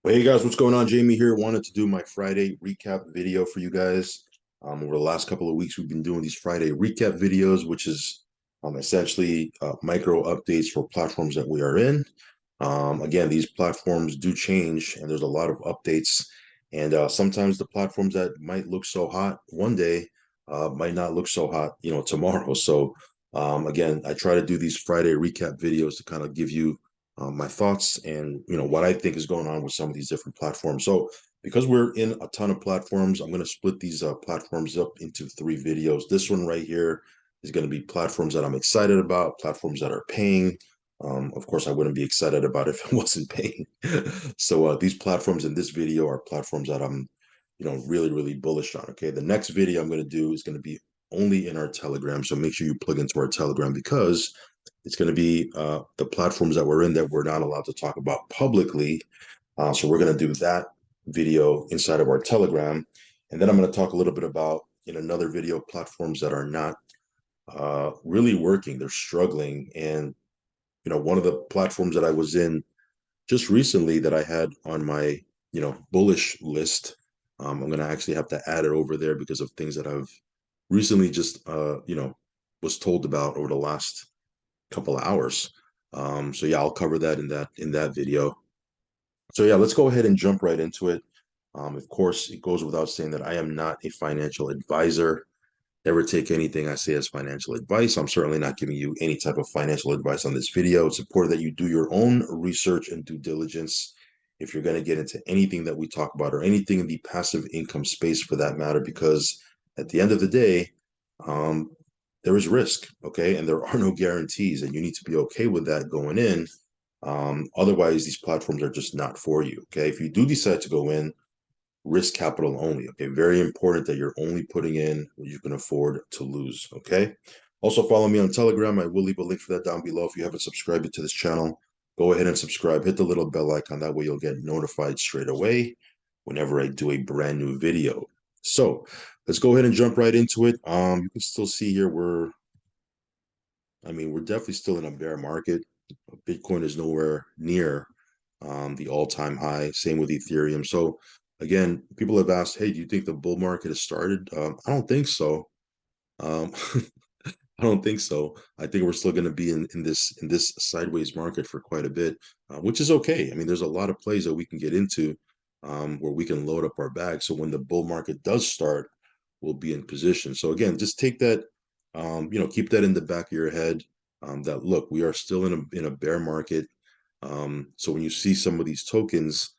Hey guys, what's going on? Jamie here. Wanted to do my Friday recap video for you guys. Over the last couple of weeks, we've been doing these Friday recap videos, which is essentially micro updates for platforms that we are in. Again, these platforms do change, and there's a lot of updates. And sometimes the platforms that might look so hot one day might not look so hot, tomorrow. So again, I try to do these Friday recap videos to kind of give you my thoughts and what I think is going on with some of these different platforms. So because we're in a ton of platforms, I'm going to split these platforms up into three videos. This one right here is going to be platforms that I'm excited about, platforms that are paying. Of course, I wouldn't be excited about it if it wasn't paying. So these platforms in this video are platforms that I'm, really, really bullish on. Okay, the next video I'm going to do is going to be only in our Telegram. So make sure you plug into our Telegram because it's going to be the platforms that we're in that we're not allowed to talk about publicly. So we're going to do that video inside of our Telegram. And then I'm going to talk a little bit about in another video platforms that are not really working. They're struggling. And, one of the platforms that I was in just recently that I had on my, bullish list, I'm going to actually have to add it over there because of things that I've recently just, was told about over the last couple of hours. So yeah, I'll cover that in that video. So yeah, let's go ahead and jump right into it. Of course, it goes without saying that I am not a financial advisor. Never take anything I say as financial advice. I'm certainly not giving you any type of financial advice on this video. It's important that you do your own research and due diligence if you're going to get into anything that we talk about or anything in the passive income space for that matter, because at the end of the day, um, there is risk, okay? And there are no guarantees, and you need to be okay with that going in. Otherwise, these platforms are just not for you, okay? If you do decide to go in, risk capital only. Okay, very important that you're only putting in what you can afford to lose. Okay. Also, follow me on Telegram. I will leave a link for that down below. If you haven't subscribed to this channel, go ahead and subscribe. Hit the little bell icon. That way, you'll get notified straight away whenever I do a brand new video. So let's go ahead and jump right into it. You can still see here we're definitely still in a bear market. Bitcoin is nowhere near the all-time high. Same with Ethereum. So again, people have asked, "Hey, do you think the bull market has started?" I don't think so. Um, I don't think so. I think we're still going to be in this sideways market for quite a bit, which is okay. I mean, there's a lot of plays that we can get into where we can load up our bag. So when the bull market does start, we'll be in position. So again, just take that, keep that in the back of your head. That look, we are still in a bear market. So when you see some of these tokens,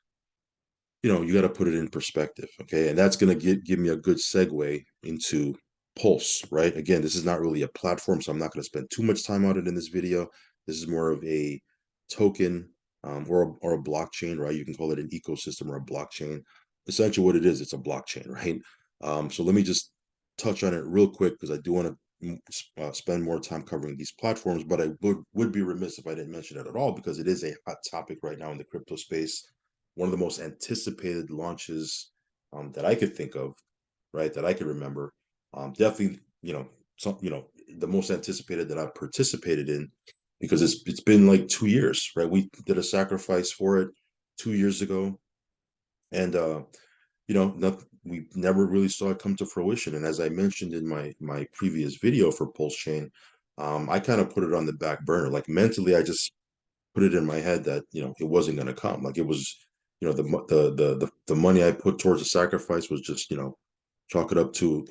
you got to put it in perspective, okay? And that's going to give me a good segue into Pulse, right? Again, this is not really a platform, so I'm not going to spend too much time on it in this video. This is more of a token or a blockchain, right? You can call it an ecosystem or a blockchain. Essentially, what it is, it's a blockchain, right? So let me just touch on it real quick because I do want to spend more time covering these platforms, but I would be remiss if I didn't mention it at all because it is a hot topic right now in the crypto space, one of the most anticipated launches that I could think of, right? That I could remember. Definitely, the most anticipated that I've participated in because it's been like 2 years, right? We did a sacrifice for it 2 years ago, and not, we never really saw it come to fruition. And as I mentioned in my previous video for Pulse Chain, I kind of put it on the back burner. Like mentally, I just put it in my head that it wasn't going to come. Like it was, the money I put towards the sacrifice was just chalk it up to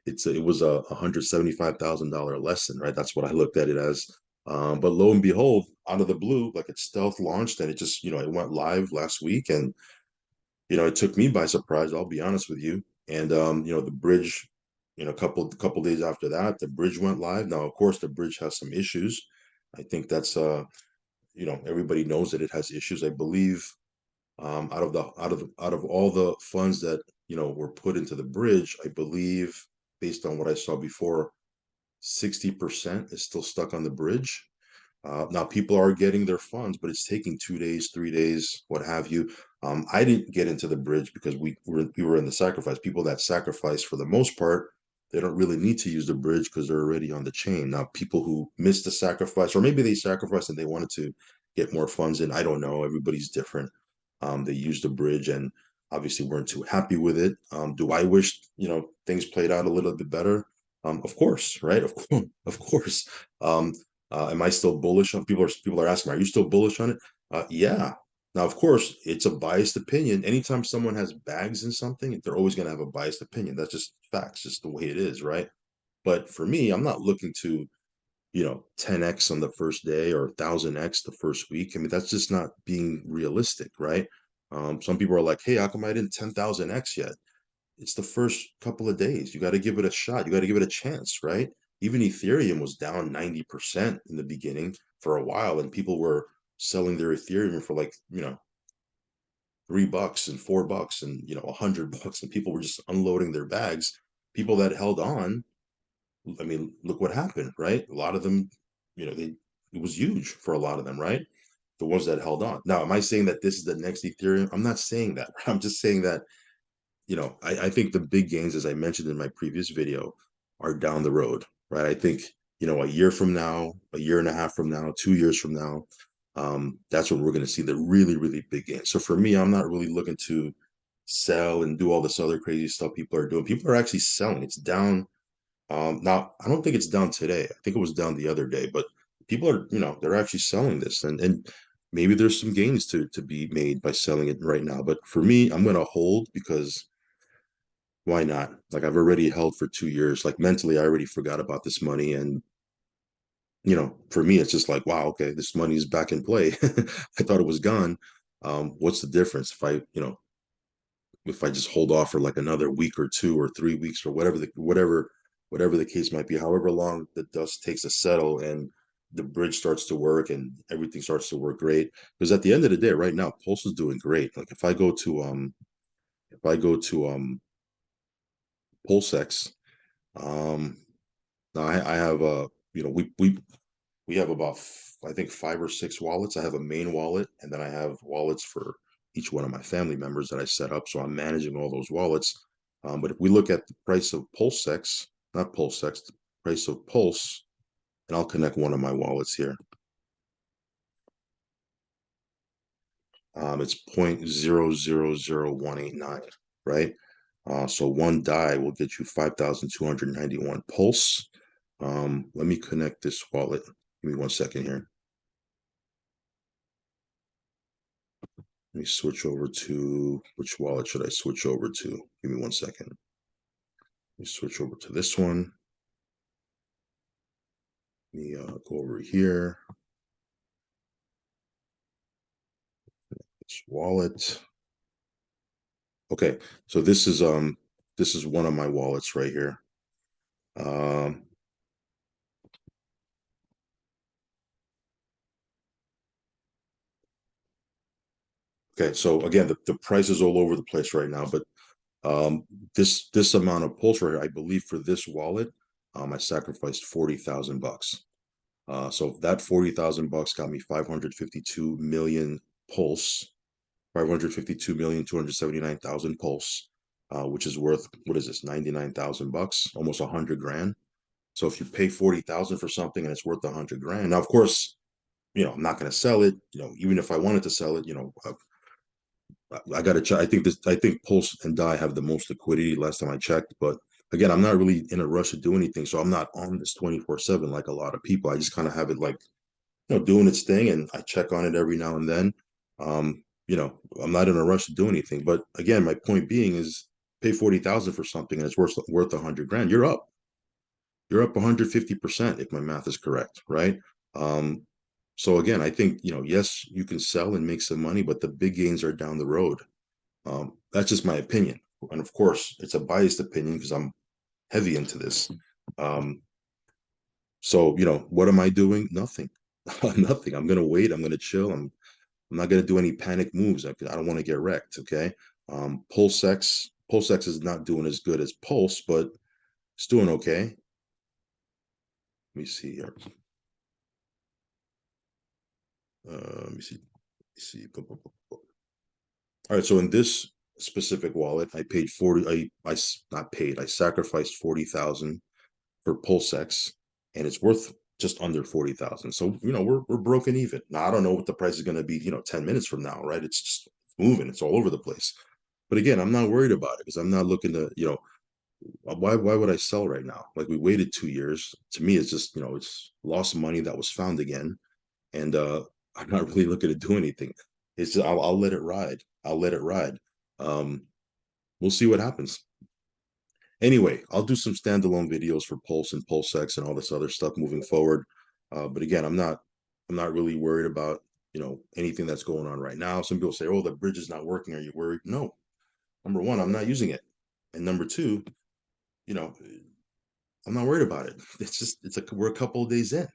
it was a $175,000 lesson, right? That's what I looked at it as. But lo and behold, out of the blue, like it stealth launched and it just it went live last week, and it took me by surprise. I'll be honest with you. And the bridge, a couple days after that, the bridge went live. Now, of course, the bridge has some issues. I think that's everybody knows that it has issues. I believe out of all the funds that were put into the bridge, I believe based on what I saw before, 60% is still stuck on the bridge. Now people are getting their funds, but it's taking 2 days, 3 days, what have you. I didn't get into the bridge because we were in the sacrifice. People that sacrifice, for the most part, they don't really need to use the bridge because they're already on the chain. Now, people who missed the sacrifice, or maybe they sacrificed and they wanted to get more funds in. I don't know. Everybody's different. They used the bridge and obviously weren't too happy with it. Do I wish, things played out a little bit better? Of course, right? Of course, of course. Am I still bullish on people are asking, are you still bullish on it? Yeah. Now, of course, it's a biased opinion. Anytime someone has bags in something, they're always going to have a biased opinion. That's just facts, just the way it is, right? But for me, I'm not looking to 10x on the first day or 1000x the first week. I mean, that's just not being realistic, right? Some people are like, hey, how come I didn't 10,000x yet? It's the first couple of days. You got to give it a shot. You got to give it a chance, right? Even Ethereum was down 90% in the beginning for a while, and people were selling their Ethereum for like, $3 and $4 and, $100, and people were just unloading their bags. People that held on, I mean, look what happened, right? A lot of them, it was huge for a lot of them, right? The ones that held on. Now, am I saying that this is the next Ethereum? I'm not saying that. I'm just saying that, I think the big gains, as I mentioned in my previous video, are down the road, right? I think, a year from now, a year and a half from now, 2 years from now, that's when we're going to see the really, really big gains. So for me, I'm not really looking to sell and do all this other crazy stuff people are doing. People are actually selling. It's down now, I don't think it's down today. I think it was down the other day, but people are, they're actually selling this, and maybe there's some gains to be made by selling it right now. But for me, I'm gonna hold because why not? Like I've already held for 2 years. Like mentally, I already forgot about this money, and for me, it's just like, wow, okay, this money is back in play. I thought it was gone. What's the difference if I just hold off for like another week or 2 or 3 weeks or whatever the case might be, however long the dust takes to settle and the bridge starts to work and everything starts to work great. Because at the end of the day, right now, Pulse is doing great. Like if I go to PulseX, um now I have we have about I think 5 or 6 wallets. I have a main wallet, and then I have wallets for each one of my family members that I set up. So I'm managing all those wallets. But if we look at the price of PulseX, not PulseX, the price of Pulse, and I'll connect one of my wallets here. It's 0.000189, right? So one DAI will get you 5,291 Pulse. Let me connect this wallet. Give me 1 second here. Let me switch over to, which wallet should I switch over to? Give me 1 second. Let me switch over to this one. Let me go over here. This wallet. Okay, so this is one of my wallets right here. Okay, so again, the price is all over the place right now, but this amount of pulse right here, I believe for this wallet, I sacrificed $40,000. So that $40,000 got me 552 million pulse, 552,279,000 pulse, which is worth, what is this, 99,000 bucks, almost 100 grand. So if you pay 40,000 for something and it's worth 100 grand, now of course, I'm not going to sell it. Even if I wanted to sell it, I got to check. I think Pulse and Die have the most liquidity last time I checked. But again, I'm not really in a rush to do anything, so I'm not on this 24/7 like a lot of people. I just kind of have it like doing its thing, and I check on it every now and then. I'm not in a rush to do anything. But again, my point being is, pay 40,000 for something and it's worth 100 grand. You're up 150% if my math is correct, right? Um, so again, I think yes, you can sell and make some money, but the big gains are down the road. That's just my opinion. And of course, it's a biased opinion because I'm heavy into this. Um, so, what am I doing? Nothing. Nothing. I'm going to wait. I'm going to chill. I'm not going to do any panic moves. I don't want to get wrecked. Okay. PulseX is not doing as good as Pulse, but it's doing okay. Let me see here. Let me see. Let me see. All right. So in this specific wallet, I paid 40. I not paid. I sacrificed 40,000 for PulseX, and it's worth just under 40,000. So, we're broken even. Now, I don't know what the price is going to be, 10 minutes from now, right? It's just moving, it's all over the place. But again, I'm not worried about it because I'm not looking to, why would I sell right now? Like, we waited 2 years. To me, it's just, it's lost money that was found again. And I'm not really looking to do anything. It's just, I'll let it ride. I'll let it ride. Um, we'll see what happens. Anyway, I'll do some standalone videos for Pulse and PulseX and all this other stuff moving forward. But again, I'm not really worried about, anything that's going on right now. Some people say, "Oh, the bridge is not working. Are you worried?" No. Number one, I'm not using it, and number two, you know, I'm not worried about it. We're a couple of days in,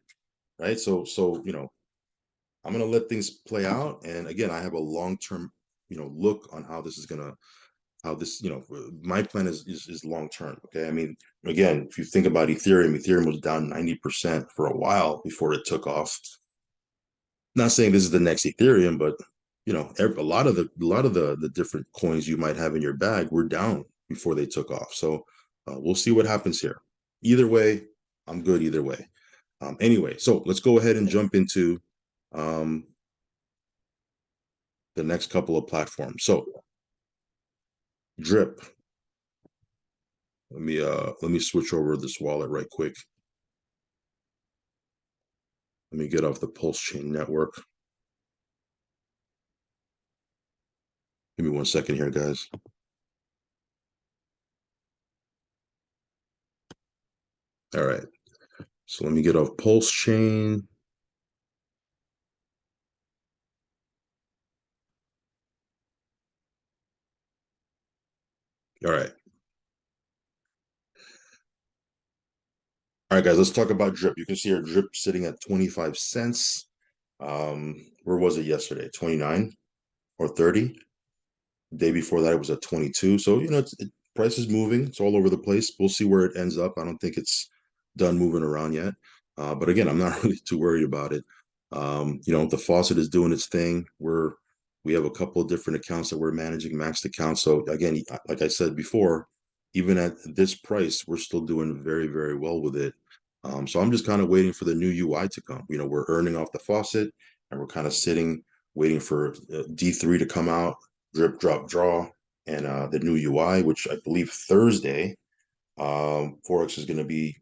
right? So I'm gonna let things play out, and again, I have a long term, look on how this is gonna how this, my plan is long term. Okay. I mean, again, if you think about Ethereum was down 90% for a while before it took off. Not saying this is the next Ethereum, but a lot of the different coins you might have in your bag were down before they took off. So we'll see what happens here. Either way, I'm good either way. Anyway, so let's go ahead and jump into um, the next couple of platforms. So Drip. Let me switch over this wallet right quick. Let me get off the Pulse Chain network. Give me 1 second here, guys. All right. So let me get off Pulse Chain. All right. All right, guys, let's talk about Drip. You can see our Drip sitting at 25 cents. Where was it yesterday? 29 or 30? Day before that, it was at 22. So, price is moving. It's all over the place. We'll see where it ends up. I don't think it's done moving around yet. But again, I'm not really too worried about it. The faucet is doing its thing. We have a couple of different accounts that we're managing, maxed accounts. So again, like I said before, even at this price, we're still doing very, very well with it. So I'm just kind of waiting for the new UI to come. We're earning off the faucet and we're kind of sitting, waiting for D3 to come out, drip, drop, draw, and the new UI, which I believe Thursday, Forex is going to be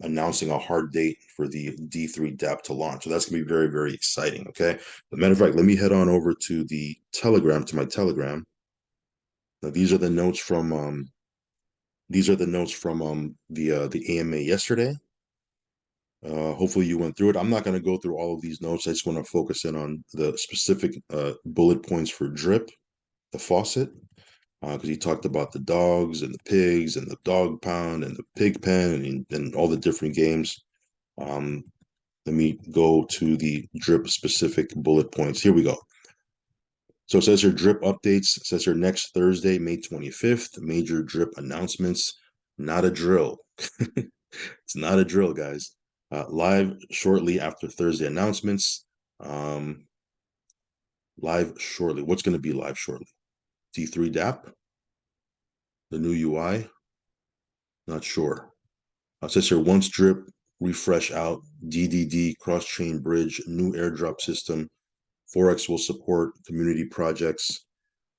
announcing a hard date for the D3 DApp to launch. So that's going to be very, very exciting. Okay. As a matter of fact, let me head on over to the Telegram, to my Telegram. Now, these are the notes from the AMA yesterday. Hopefully you went through it. I'm not going to go through all of these notes. I just want to focus in on the specific bullet points for Drip, the faucet, because he talked about the dogs and the pigs and the dog pound and the pig pen and all the different games. Um, Let me go to the Drip specific bullet points. Here we go. So it says your Drip updates. It says your next Thursday, May 25th, major Drip announcements. Not a drill. It's not a drill, guys. Live shortly after Thursday announcements. Live shortly. What's going to be live shortly? D3 DApp? The new UI? Not sure. It says here once Drip refresh out, DDD cross-chain bridge, new airdrop system. Forex will support community projects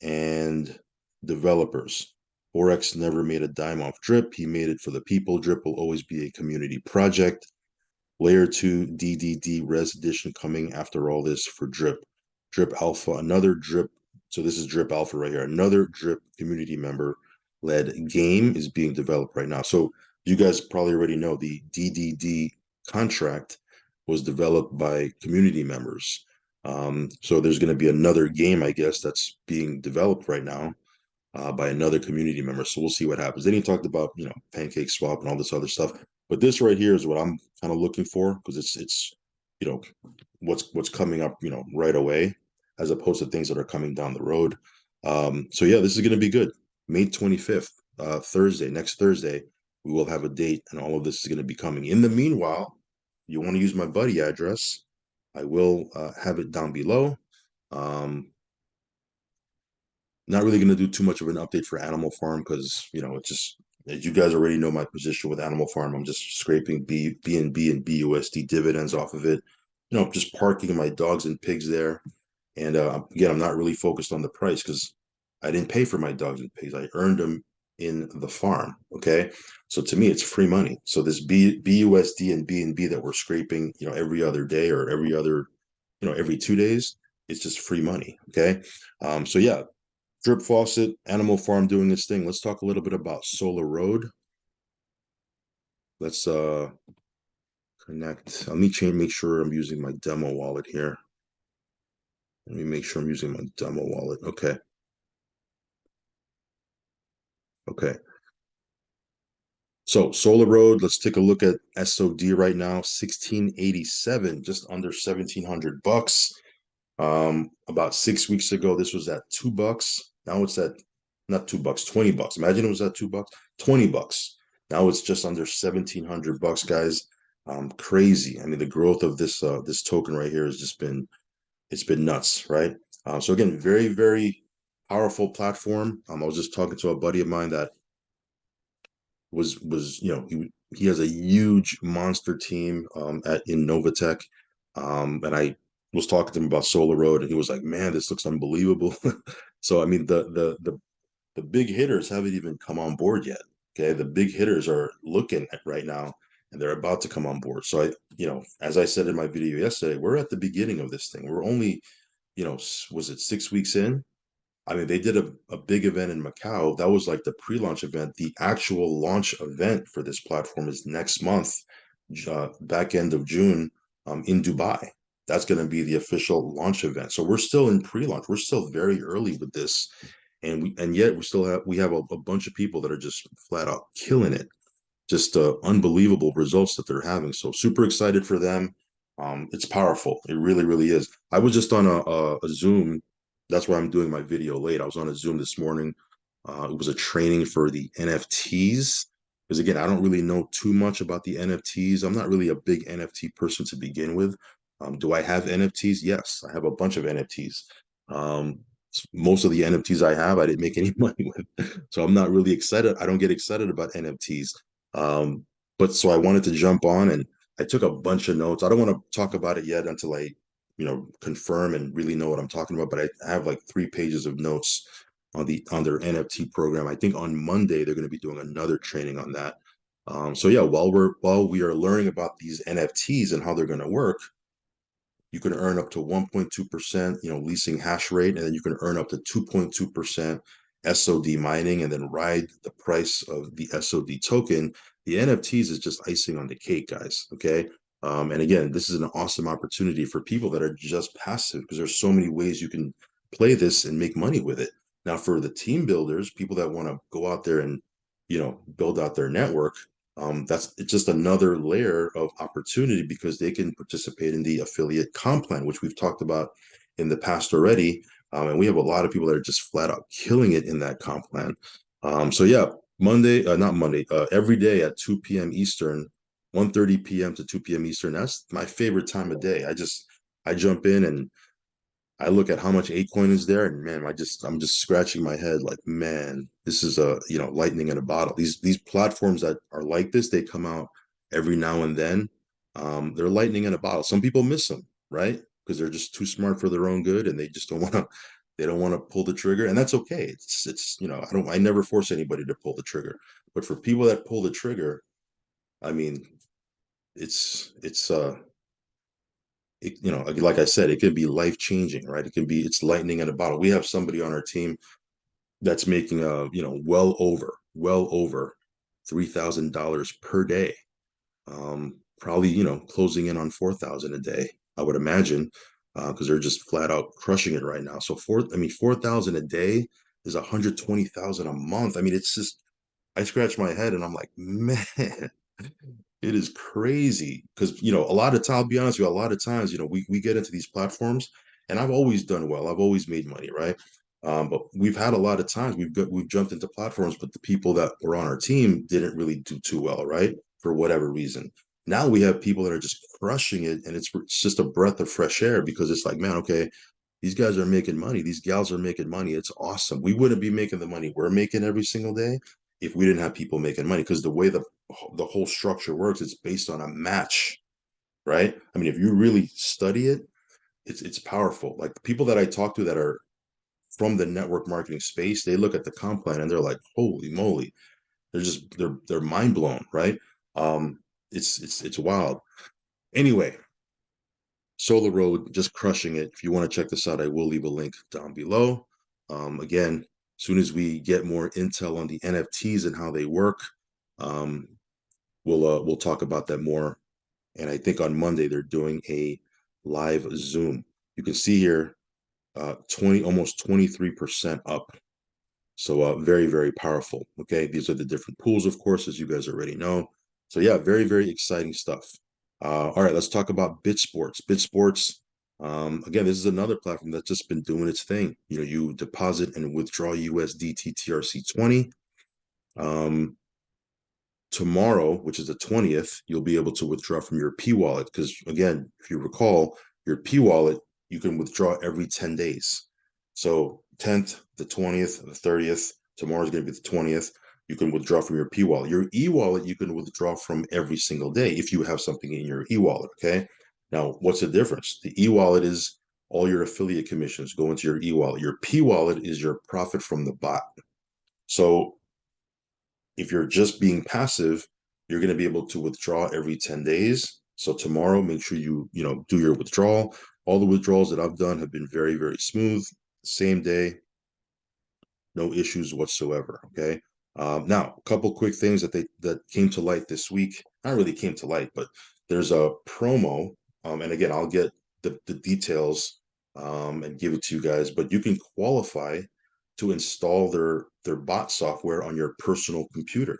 and developers. Forex never made a dime off Drip. He made it for the people. Drip will always be a community project. Layer 2 DDD Res Edition coming after all this for Drip. Drip Alpha, another Drip. So this is Drip Alpha right here. Another Drip community member led game is being developed right now. So you guys probably already know the DDD contract was developed by community members. So there's going to be another game, I guess, that's being developed right now by another community member. So we'll see what happens. Then he talked about, pancake swap and all this other stuff. But this right here is what I'm kind of looking for because it's you know what's coming up, right away, as opposed to things that are coming down the road. So yeah, this is going to be good. May 25th, Thursday, next Thursday, we will have a date, and all of this is going to be coming. In the meanwhile, you want to use my buddy address, I will have it down below. Not really going to do too much of an update for Animal Farm because it's just as you guys already know my position with Animal Farm, I'm just scraping BNB and BUSD dividends off of it. Just parking my dogs and pigs there. And again, I'm not really focused on the price because I didn't pay for my dogs and pigs. I earned them in the farm. Okay. So to me, it's free money. So this BUSD and BNB that we're scraping, every other day or every other, every 2 days, it's just free money. Okay. So yeah, drip faucet, Animal Farm doing this thing. Let's talk a little bit about Solar Road. Let's connect. Let me make sure I'm using my demo wallet here. Let me make sure I'm using my demo wallet. Okay. Okay. So Solar Road, let's take a look at SOD right now, 1687, just under 1700 bucks. About 6 weeks ago, this was at $2. Now it's at not $2, $20. Imagine it was at $2, $20. Now it's just under 1700 bucks, guys. Crazy. I mean, the growth of this token right here has just been it's been nuts, right? So again, very, very powerful platform. I was just talking to a buddy of mine that was he has a huge monster team at in Novatech, and I was talking to him about Solar Road, and he was like, "Man, this looks unbelievable." So I mean, the big hitters haven't even come on board yet. Okay, the big hitters are looking at right now, and they're about to come on board. So as I said in my video yesterday, we're at the beginning of this thing. We're only, was it 6 weeks in? I mean, they did a big event in Macau. That was like the pre-launch event. The actual launch event for this platform is next month, back end of June, in Dubai. That's going to be the official launch event. So we're still in pre-launch. We're still very early with this, and yet we have a bunch of people that are just flat out killing it, just unbelievable results that they're having. So super excited for them. It's powerful. It really, really is. I was just on a Zoom. That's why I'm doing my video late. I was on a Zoom this morning. It was a training for the NFTs. Because again, I don't really know too much about the NFTs. I'm not really a big NFT person to begin with. Do I have NFTs? Yes, I have a bunch of NFTs. Um, Most of the NFTs I have, I didn't make any money with. So I'm not really excited. I don't get excited about NFTs. Um, but so I wanted to jump on and I took a bunch of notes. I don't want to talk about it yet until I, confirm and really know what I'm talking about. But I have like 3 pages of notes on their NFT program. I think on Monday they're going to be doing another training on that. So yeah, while we are learning about these NFTs and how they're going to work, you can earn up to 1.2%, leasing hash rate, and then you can earn up to 2.2% SOD mining and then ride the price of the SOD token. The NFTs is just icing on the cake, guys. Okay. And again, this is an awesome opportunity for people that are just passive because there's so many ways you can play this and make money with it. Now, for the team builders, people that want to go out there and, build out their network, that's it's just another layer of opportunity because they can participate in the affiliate comp plan, which we've talked about in the past already. And we have a lot of people that are just flat out killing it in that comp plan. So yeah, Monday, not Monday, every day at 2 p.m. Eastern, 1:30 p.m. to 2 p.m. Eastern. That's my favorite time of day. I jump in and I look at how much ApeCoin is there, and man, I'm just scratching my head like, man, this is a lightning in a bottle. These platforms that are like this, they come out every now and then. They're lightning in a bottle. Some people miss them, right? Because they're just too smart for their own good, and they just don't want to. They don't want to pull the trigger, and that's okay. I never force anybody to pull the trigger, but for people that pull the trigger, I mean, it's like I said, it can be life changing, right? It's lightning in a bottle. We have somebody on our team that's making well over $3,000 per day. Probably, closing in on 4,000 a day, I would imagine, because they're just flat out crushing it right now. So 4,000 a day is 120,000 a month. I mean, it's just, I scratch my head and I'm like, man, it is crazy because a lot of time, I'll be honest with you, a lot of times, we get into these platforms, and I've always done well. I've always made money, right? But we've had a lot of times we've jumped into platforms, but the people that were on our team didn't really do too well, right? For whatever reason. Now we have people that are just crushing it, and it's just a breath of fresh air because it's like, man, okay, these guys are making money. These gals are making money. It's awesome. We wouldn't be making the money we're making every single day if we didn't have people making money, because the way the whole structure works, it's based on a match, right? I mean, if you really study it, it's powerful. Like the people that I talk to that are from the network marketing space, they look at the comp plan and they're like, holy moly, they're mind blown, right? Um, it's wild. Anyway, Solar Road just crushing it. If you want to check this out, I will leave a link down below. Again, as soon as we get more intel on the NFTs and how they work, um, we'll talk about that more. And I think on Monday they're doing a live Zoom. You can see here 20 almost 23% up. So very, very powerful. Okay. These are the different pools, of course, as you guys already know. So yeah, very, very exciting stuff. All right, let's talk about BitSports. BitSports, again, this is another platform that's just been doing its thing. You know, you deposit and withdraw USDT TRC20. Um, Tomorrow, which is the 20th, you'll be able to withdraw from your P wallet. Because again, if you recall, your P wallet, you can withdraw every 10 days. So 10th, the 20th, the 30th, tomorrow's going to be the 20th. You can withdraw from your P wallet. Your e wallet, you can withdraw from every single day if you have something in your e wallet. Okay. Now, what's the difference? The e wallet is all your affiliate commissions go into your e wallet. Your P wallet is your profit from the bot. So if you're just being passive, you're going to be able to withdraw every 10 days. So tomorrow, make sure you do your withdrawal. All the withdrawals that I've done have been very, very smooth. Same day, no issues whatsoever. Okay. Now, a couple quick things that came to light this week. Not really came to light, but there's a promo. And again, I'll get the details and give it to you guys. But you can qualify to install their bot software on your personal computer.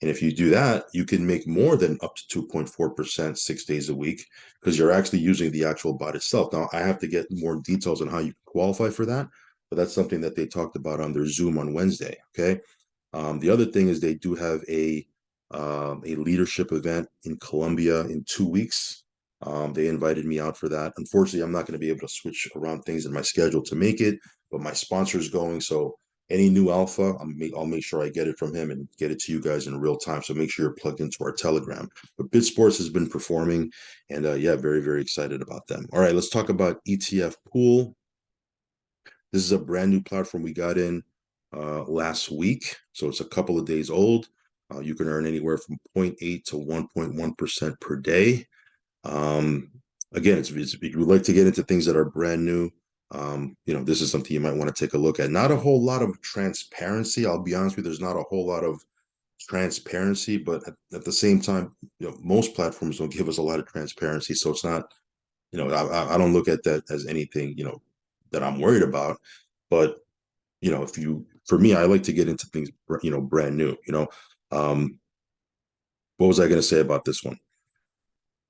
And if you do that, you can make more than up to 2.4% 6 days a week because you're actually using the actual bot itself. Now, I have to get more details on how you qualify for that, but that's something that they talked about on their Zoom on Wednesday. Okay. The other thing is they do have a leadership event in Colombia in 2 weeks. They invited me out for that. Unfortunately, I'm not going to be able to switch around things in my schedule to make it, but my sponsor's going. So any new alpha, I'll make sure I get it from him and get it to you guys in real time. So make sure you're plugged into our Telegram. But BitSports has been performing, and yeah, very, very excited about them. All right, let's talk about ETF Pool. This is a brand new platform we got in last week, so it's a couple of days old. You can earn anywhere from 0.8 to 1.1% per day. Um, Again, if you would like to get into things that are brand new, this is something you might want to take a look at. Not a whole lot of transparency. I'll be honest with you, there's not a whole lot of transparency, but at the same time, most platforms don't give us a lot of transparency. So it's not, I don't look at that as anything, that I'm worried about. But, for me, I like to get into things, brand new, what was I going to say about this one?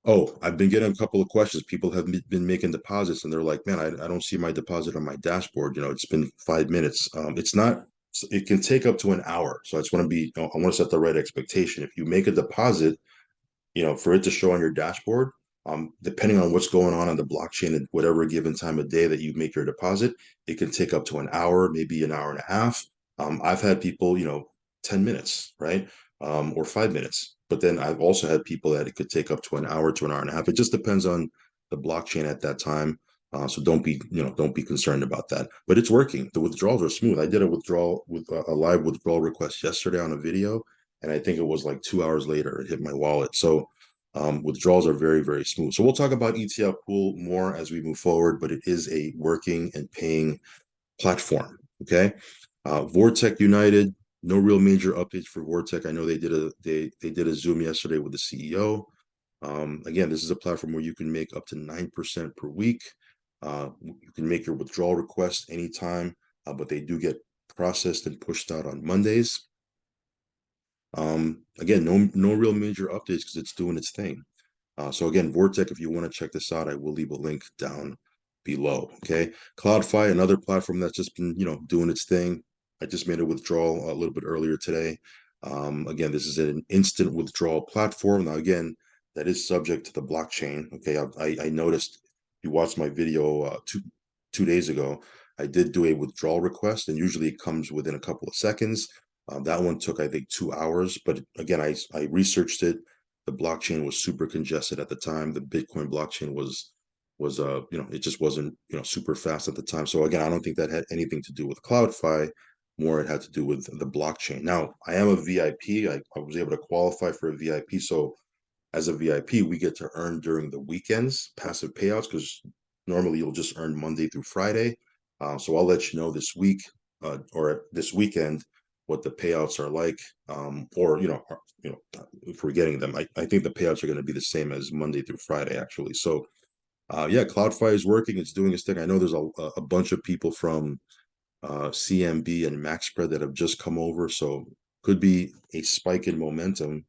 Oh, I've been getting a couple of questions. People have been making deposits and they're like, man, I don't see my deposit on my dashboard. It's been 5 minutes. It's not, it can take up to an hour. So I just want to I want to set the right expectation. If you make a deposit, for it to show on your dashboard, depending on what's going on the blockchain at whatever given time of day that you make your deposit, it can take up to an hour, maybe an hour and a half. I've had people, 10 minutes, right? Or 5 minutes. But then I've also had people that it could take up to an hour to an hour and a half. It just depends on the blockchain at that time. So don't be concerned about that. But it's working. The withdrawals are smooth. I did a withdrawal with a live withdrawal request yesterday on a video, and I think it was like 2 hours later it hit my wallet. So withdrawals are very, very smooth. So we'll talk about ETF Pool more as we move forward, but it is a working and paying platform. Okay. Vortec United, no real major updates for Vortec. I know they did a Zoom yesterday with the CEO. Again, this is a platform where you can make up to 9% per week. You can make your withdrawal request anytime, but they do get processed and pushed out on Mondays. Again, no real major updates because it's doing its thing. So again, Vortec, if you want to check this out, I will leave a link down below. Okay. CloudFi, another platform that's just been, doing its thing. I just made a withdrawal a little bit earlier today. Again, this is an instant withdrawal platform. Now, again, that is subject to the blockchain. Okay. I noticed you watched my video 2 days ago. I did do a withdrawal request, and usually it comes within a couple of seconds. That one took, I think, 2 hours. But again, I researched it. The blockchain was super congested at the time. The Bitcoin blockchain was it just wasn't super fast at the time. So again, I don't think that had anything to do with CloudFi. More it had to do with the blockchain. Now, I am a VIP. I was able to qualify for a VIP. So as a VIP, we get to earn during the weekends passive payouts because normally you'll just earn Monday through Friday. So I'll let you know this week or this weekend what the payouts are like, or if we're getting them. I think the payouts are going to be the same as Monday through Friday actually. So yeah, CloudFi is working. It's doing its thing. I know there's a bunch of people from CMB and MaxSpread that have just come over. So could be a spike in momentum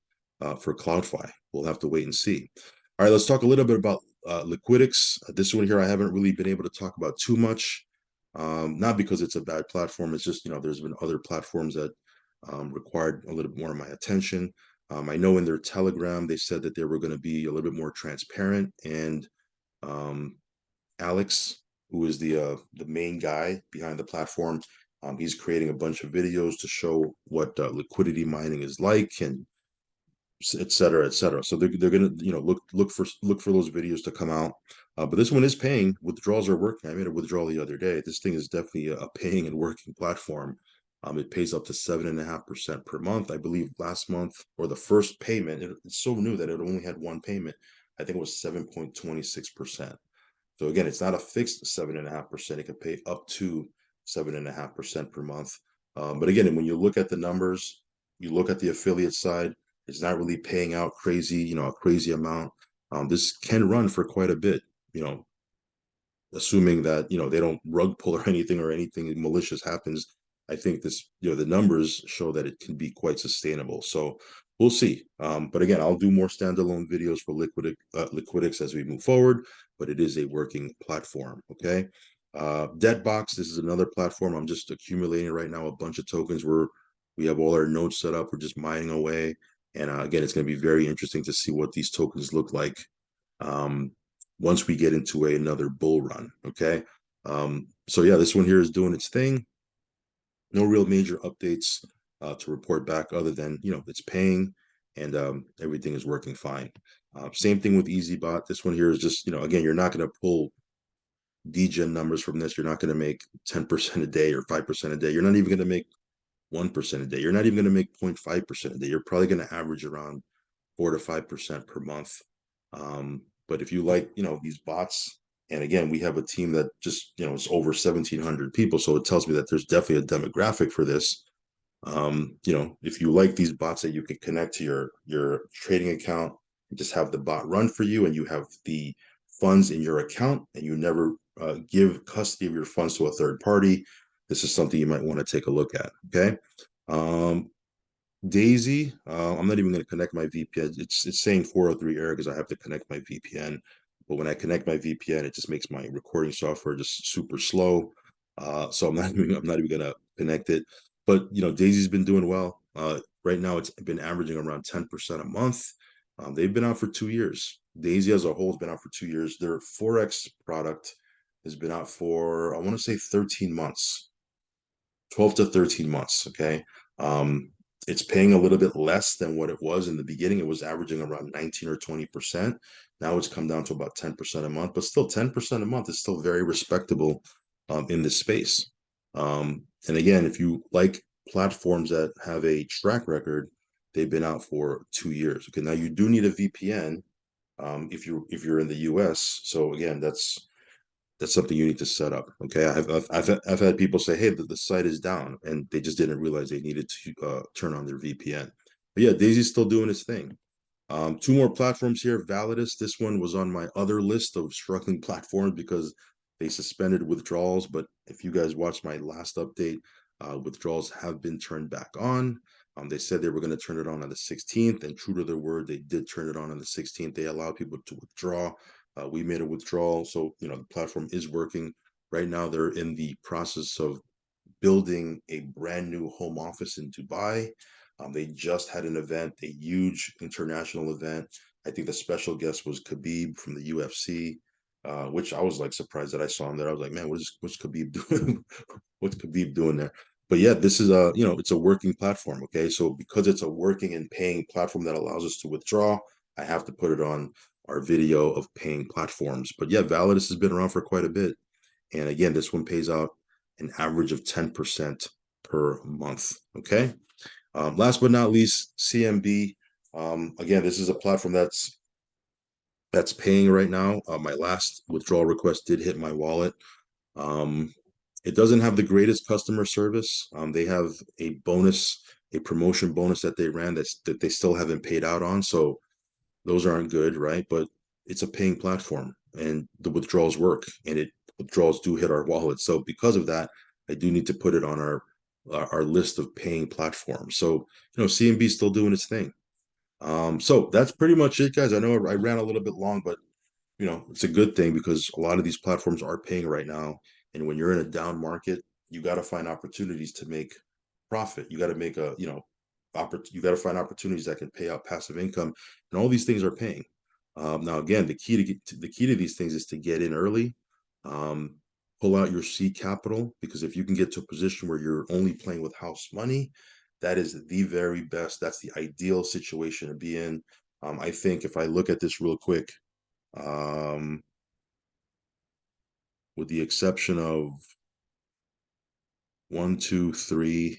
for CloudFi. We'll have to wait and see. All right, let's talk a little bit about Liquidix. This one here, I haven't really been able to talk about too much. Not because it's a bad platform. It's just, there's been other platforms that required a little bit more of my attention. I know in their Telegram, they said that they were going to be a little bit more transparent and um, Alex, who is the main guy behind the platform. He's creating a bunch of videos to show what liquidity mining is like and et cetera, et cetera. So they're gonna look for those videos to come out. But this one is paying. Withdrawals are working. I made a withdrawal the other day. This thing is definitely a paying and working platform. It pays up to 7.5% per month. I believe last month or the first payment, it's so new that it only had one payment. I think it was 7.26%. So again, it's not a fixed 7.5%. It can pay up to 7.5% per month. But again, when you look at the numbers, you look at the affiliate side, it's not really paying out crazy, a crazy amount. This can run for quite a bit, you know, assuming that they don't rug pull or anything malicious happens. I think this the numbers show that it can be quite sustainable, so we'll see. But again, I'll do more standalone videos for Liquidix as we move forward, but it is a working platform. Okay. Debtbox, this is another platform. I'm just accumulating right now a bunch of tokens where we have all our nodes set up. We're just mining away, and again, it's going to be very interesting to see what these tokens look like um, once we get into another bull run. Okay. So yeah, this one here is doing its thing. No real major updates to report back other than, it's paying and everything is working fine. Same thing with EasyBot. This one here is just, again, you're not going to pull DGen numbers from this. You're not going to make 10% a day or 5% a day. You're not even going to make 1% a day. You're not even going to make 0.5% a day. You're probably going to average around 4 to 5% per month. But if you like, these bots, and again, we have a team that just, it's over 1,700 people. So it tells me that there's definitely a demographic for this. If you like these bots that you can connect to your trading account, and just have the bot run for you, and you have the funds in your account, and you never give custody of your funds to a third party. This is something you might want to take a look at. Okay. Um, Daisy, I'm not even going to connect my VPN. It's saying 403 error because I have to connect my VPN. But when I connect my VPN, it just makes my recording software just super slow. So I'm not even going to connect it. But Daisy's been doing well. Right now, it's been averaging around 10% a month. They've been out for 2 years. Daisy as a whole has been out for 2 years. Their Forex product has been out for, I want to say, 13 months. 12 to 13 months. Okay. Um, it's paying a little bit less than what it was in the beginning. It was averaging around 19 or 20%. Now it's come down to about 10% a month, but still 10% a month is still very respectable in this space. And again, if you like platforms that have a track record, they've been out for 2 years. Okay. Now you do need a VPN if you're in the US. So again, that's something you need to set up. Okay, I've had people say, "Hey, the site is down," and they just didn't realize they needed to turn on their VPN. But yeah, Daisy's still doing its thing. Two more platforms here. Validus. This one was on my other list of struggling platforms because they suspended withdrawals. But if you guys watched my last update, withdrawals have been turned back on. They said they were going to turn it on the 16th, and true to their word, they did turn it on the 16th. They allowed people to withdraw. We made a withdrawal, so the platform is working. Right now, they're in the process of building a brand new home office in Dubai. They just had an event, a huge international event. I think the special guest was Khabib from the UFC, which I was like surprised that I saw him there. I was like, man, what's Khabib doing? What's Khabib doing there? But yeah, this is a, it's a working platform. Okay. So because it's a working and paying platform that allows us to withdraw, I have to put it on our video of paying platforms. But yeah, Validus has been around for quite a bit. And again, this one pays out an average of 10% per month. Okay. Last but not least, CMB. Again, this is a platform that's paying right now. My last withdrawal request did hit my wallet. Um, it doesn't have the greatest customer service. They have a bonus, a promotion bonus that they ran that they still haven't paid out on. So those aren't good, right? But it's a paying platform and the withdrawals work and it withdrawals do hit our wallet. So because of that, I do need to put it on our list of paying platforms. So, CMB is still doing its thing. So that's pretty much it, guys. I know I ran a little bit long, but it's a good thing because a lot of these platforms are paying right now. And when you're in a down market, you got to find opportunities to make profit. You got to make you got to find opportunities that can pay out passive income, and all these things are paying. Now, again, the key to these things is to get in early, um, pull out your seed capital, because if you can get to a position where you're only playing with house money, that is the very best. That's the ideal situation to be in. I think if I look at this real quick, um, with the exception of one, two, three,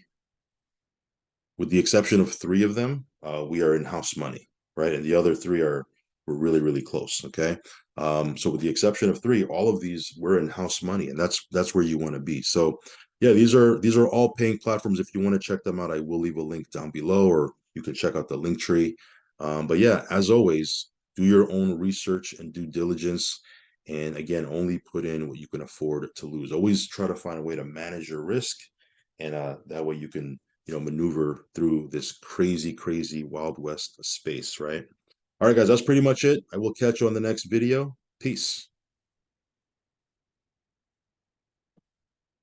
with the exception of three of them, we are in house money, right? And the other three are we're really, really close. Okay. So with the exception of three, all of these we're in house money, and that's where you want to be. So yeah, these are all paying platforms. If you want to check them out, I will leave a link down below, or you can check out the link tree. But yeah, as always, do your own research and due diligence. And again, only put in what you can afford to lose. Always try to find a way to manage your risk, and that way you can maneuver through this crazy, crazy Wild West space, right? All right, guys, that's pretty much it. I will catch you on the next video. Peace.